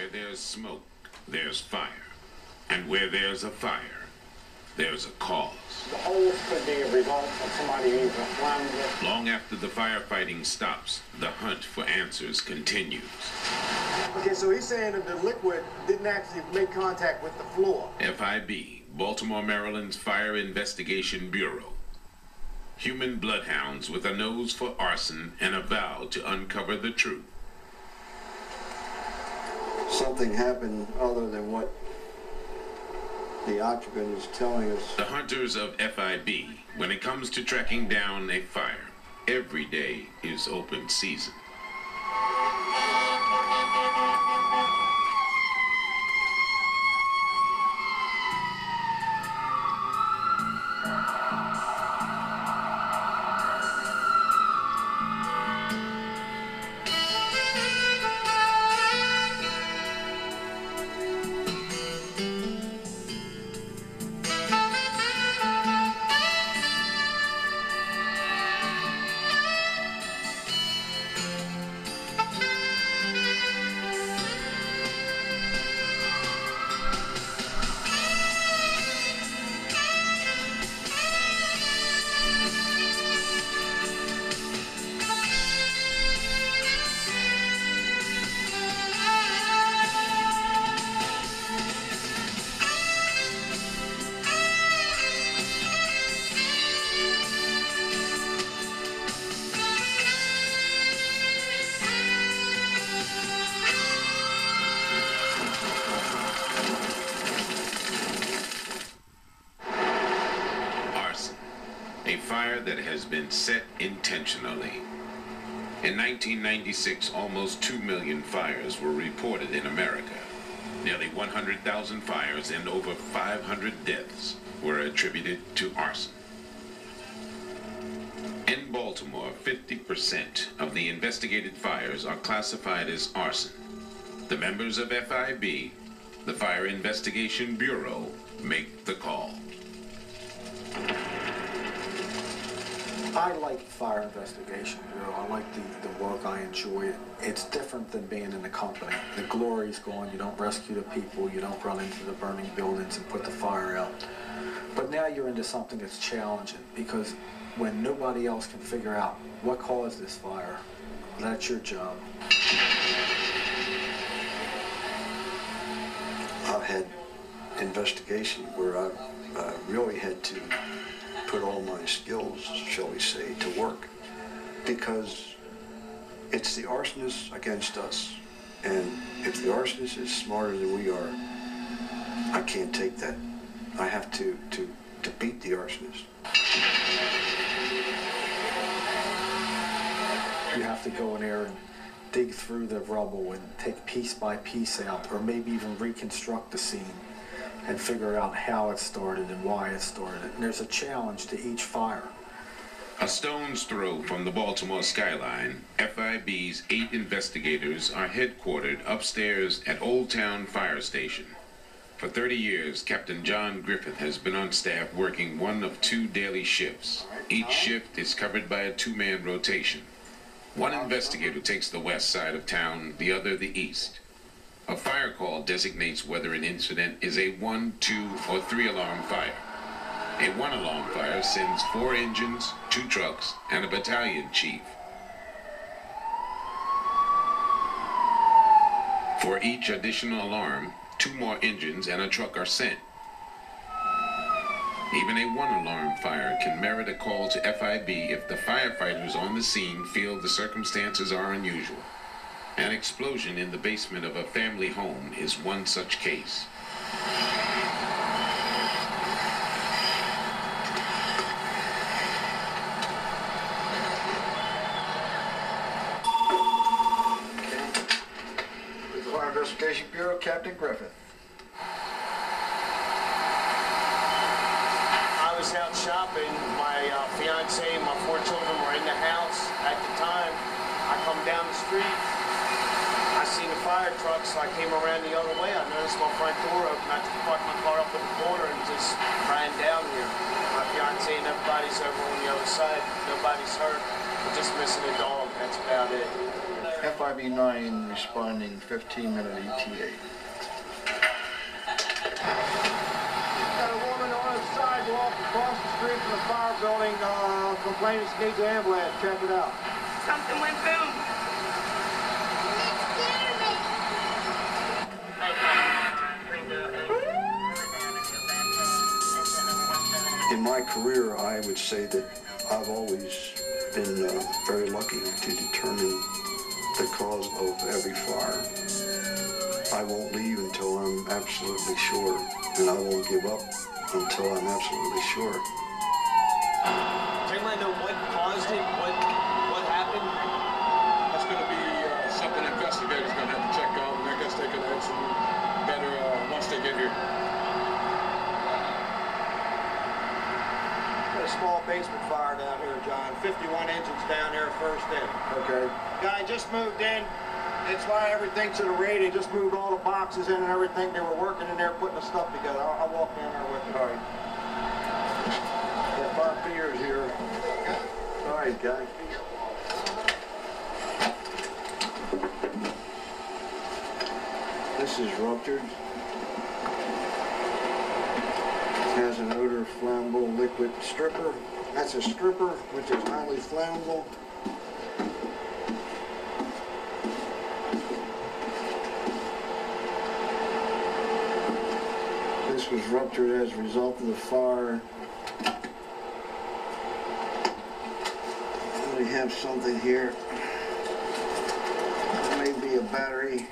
Where there's smoke, there's fire. And where there's a fire, there's a cause. The holes could be a result of somebody using flammable. Long after the firefighting stops, the hunt for answers continues. Okay, so he's saying that the liquid didn't actually make contact with the floor. FIB, Baltimore, Maryland's Fire Investigation Bureau. Human bloodhounds with a nose for arson and a vow to uncover the truth. Something happened other than what the occupant is telling us. The hunters of FIB, when it comes to tracking down a fire, every day is open season. A fire that has been set intentionally. In 1996, almost 2 million fires were reported in America. Nearly 100,000 fires and over 500 deaths were attributed to arson. In Baltimore, 50% of the investigated fires are classified as arson. The members of FIB, the Fire Investigation Bureau, make the call. I like the Fire Investigation Bureau. I like the work. I enjoy it. It's different than being in the company. The glory's gone. You don't rescue the people. You don't run into the burning buildings and put the fire out. But now you're into something that's challenging, because when nobody else can figure out what caused this fire, that's your job. I've had investigation where I really had to put all my skills, shall we say, to work, because it's the arsonist against us. And if the arsonist is smarter than we are, I can't take that. I have to beat the arsonist. You have to go in there and dig through the rubble and take piece by piece out, or maybe even reconstruct the scene and figure out how it started and why it started. And there's a challenge to each fire. A stone's throw from the Baltimore skyline, FIB's 8 investigators are headquartered upstairs at Old Town Fire Station. For 30 years, Captain John Griffith has been on staff working one of 2 daily shifts. Each shift is covered by a 2-man rotation. One investigator takes the west side of town, the other the east. A fire call designates whether an incident is a 1, 2, or 3 alarm fire. A 1 alarm fire sends 4 engines, 2 trucks, and a battalion chief. For each additional alarm, 2 more engines and a truck are sent. Even a 1 alarm fire can merit a call to FIB if the firefighters on the scene feel the circumstances are unusual. An explosion in the basement of a family home is one such case. With the Fire Investigation Bureau, Captain Griffith. I was out shopping. My fiance and my 4 children were in the house at the time. I come down the street. I seen the fire truck, so I came around the other way. I noticed my front door open. I just parked my car up in the corner and just ran down here. My fiance and everybody's over on the other side. Nobody's hurt. We're just missing a dog, that's That's about it. FIB 9 responding 15-minute ETA. Got a woman on the sidewalk across the street from the fire building complaining she needs an ambulance. Check it out. Something went boom. In my career, I would say that I've always been very lucky to determine the cause of every fire. I won't leave until I'm absolutely sure, and I won't give up until I'm absolutely sure. Does anyone know what caused it? What happened? That's going to be something investigators going to have to check out, and I guess they can answer better once they get here. Got a small basement fire down here, John. 51 engines down here first in. Okay. Guy just moved in. That's why everything's in a raid. They just moved all the boxes in and everything. They were working in there putting the stuff together. I'll walk down there with you. All right. That fire fear is here. All right, guy. This is ruptured. Has an odor of flammable liquid stripper. That's a stripper, which is highly flammable. This was ruptured as a result of the fire. We have something here. It may be a battery.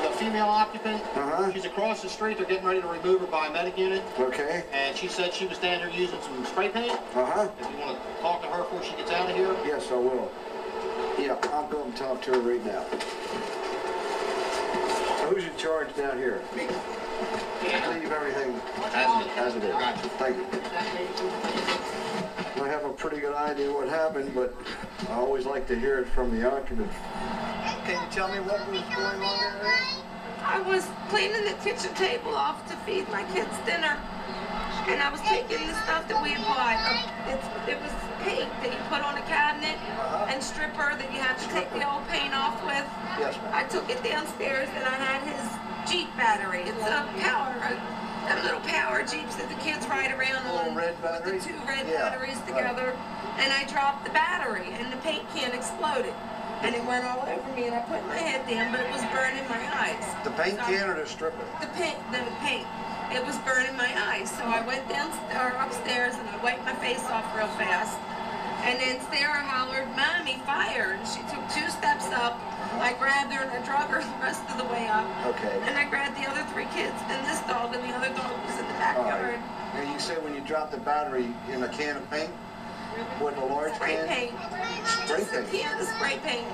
The female occupant, Uh-huh. she's across the street. They're getting ready to remove her by a medic unit. Okay. And she said she was down there using some spray paint. Uh-huh. If you want to talk to her before she gets out of here. Yes, I will. Yeah, I'll go and talk to her right now. Who's in charge down here? Me. Leave everything as it is. Gotcha. Thank you. I have a pretty good idea what happened, but I always like to hear it from the occupant. Can you tell me what was going on there? I was cleaning the kitchen table off to feed my kids dinner, and I was taking the stuff that we had bought. It was paint that you put on a cabinet and stripper that you have to take the old paint off with. Yes, ma'am. I took it downstairs and I had his Jeep battery. It's a them little power Jeeps that the kids ride around Little on red with battery? the two red Yeah, batteries right. together. And I dropped the battery and the paint can exploded. And it went all over me and I put my head down, but it was burning my eyes. The paint So can or the stripper? the paint. It was burning my eyes. So I went upstairs and I wiped my face off real fast. And then Sarah hollered, "Mommy, fire!" And she took 2 steps up. I grabbed her and I drug her the rest of the way up. Okay. And I grabbed the other 3 kids and this dog, and the other dog was in the All backyard. right. And you say when you dropped the battery in a can of paint? What, a large Spray can? paint. Spray Just a paint? can of spray paint.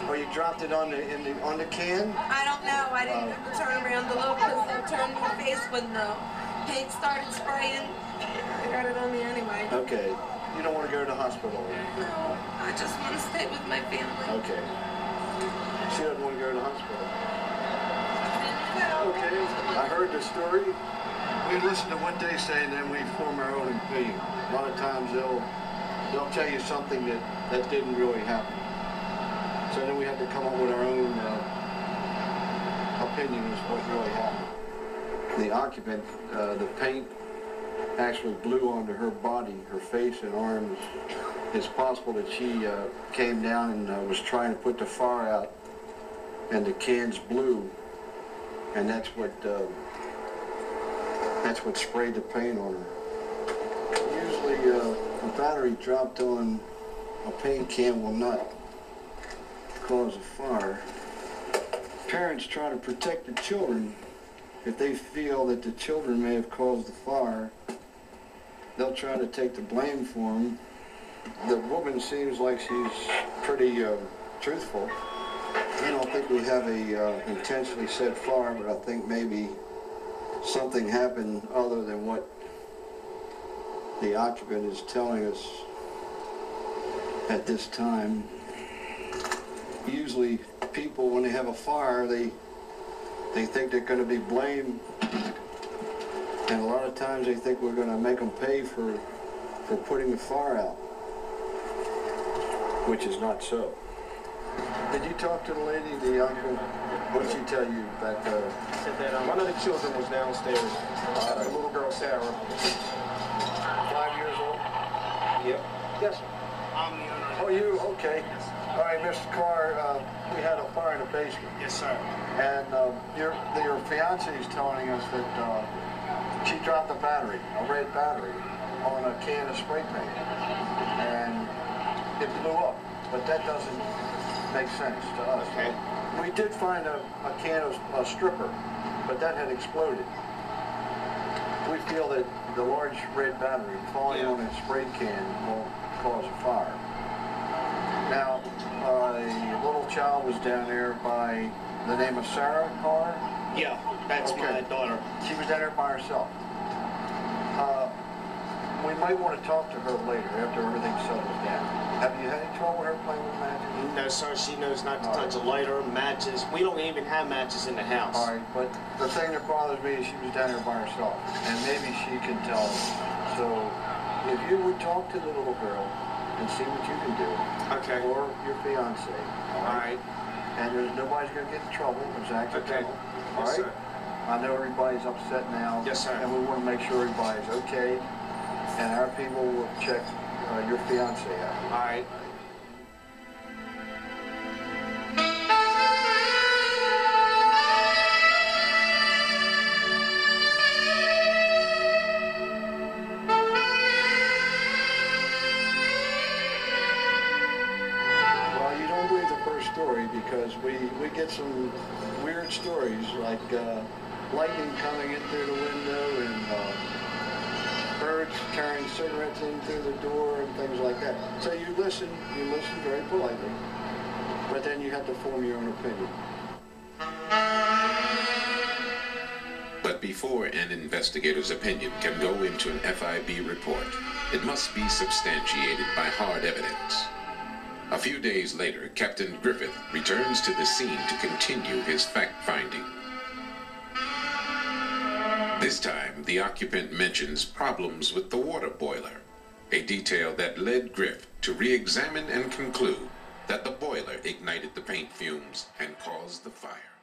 Or you dropped it on the can? I don't know. I didn't ever turn around to look because I turned my face when the paint started spraying. I got it on me anyway. Okay. You don't want to go to the hospital? No, I just want to stay with my family. Okay. She doesn't want to go to the hospital. Okay. I heard the story. We listen to what they say and then we form our own opinion. A lot of times they'll tell you something that didn't really happen. So then we have to come up with our own opinion as what really happened. The occupant, the paint actually blew onto her body, her face and arms. It's possible that she came down and was trying to put the fire out and the cans blew, and that's what sprayed the paint on her. Usually a battery dropped on a paint can will not cause a fire. Parents try to protect the children. If they feel that the children may have caused the fire, they'll try to take the blame for them. The woman seems like she's pretty truthful. I don't think we have a intentionally set fire, but I think maybe something happened other than what the occupant is telling us at this time. Usually people, when they have a fire, they think they're going to be blamed, and a lot of times they think we're going to make them pay for for putting the fire out, which is not so. Did you talk to the lady, the uncle? What did she tell you that Said that one of the children was downstairs. The little girl, Sarah. 5 years old? Yep. Yes, sir. I'm the owner. Oh, you? Okay. All right, Mr. Carr, we had a fire in the basement. Yes, sir. And your fiance is telling us that she dropped a battery, a red battery, on a can of spray paint. And it blew up. But that doesn't make sense to us. Okay. We did find a can of a stripper, but that had exploded. We feel that the large red battery falling on a spray can will cause a fire. Now, a little child was down there by the name of Sarah Carr. Yeah, that's my daughter. She was down there by herself. We might want to talk to her later after everything settles down. Have you had any trouble with her playing with matches? No, sir. She knows not to touch a lighter, matches. We don't even have matches in the house. All right, but the thing that bothers me is she was down there by herself, and maybe she can tell us. So, if you would talk to the little girl and see what you can do, Okay. or your fiance, All right. and nobody's going to get in trouble. It's accidental. Okay. All Yes, right. sir. I know everybody's upset now. Yes, sir. And we want to make sure everybody's okay, and our people will check your fiance out. All right. Well, you don't believe the first story because we get some weird stories like lightning coming in through the window and birds carrying cigarettes in through the door and things like that. So you listen very politely, but then you have to form your own opinion. But before an investigator's opinion can go into an FIB report, it must be substantiated by hard evidence. A few days later, Captain Griffith returns to the scene to continue his fact-finding. This time, the occupant mentions problems with the water boiler, a detail that led Griff to re-examine and conclude that the boiler ignited the paint fumes and caused the fire.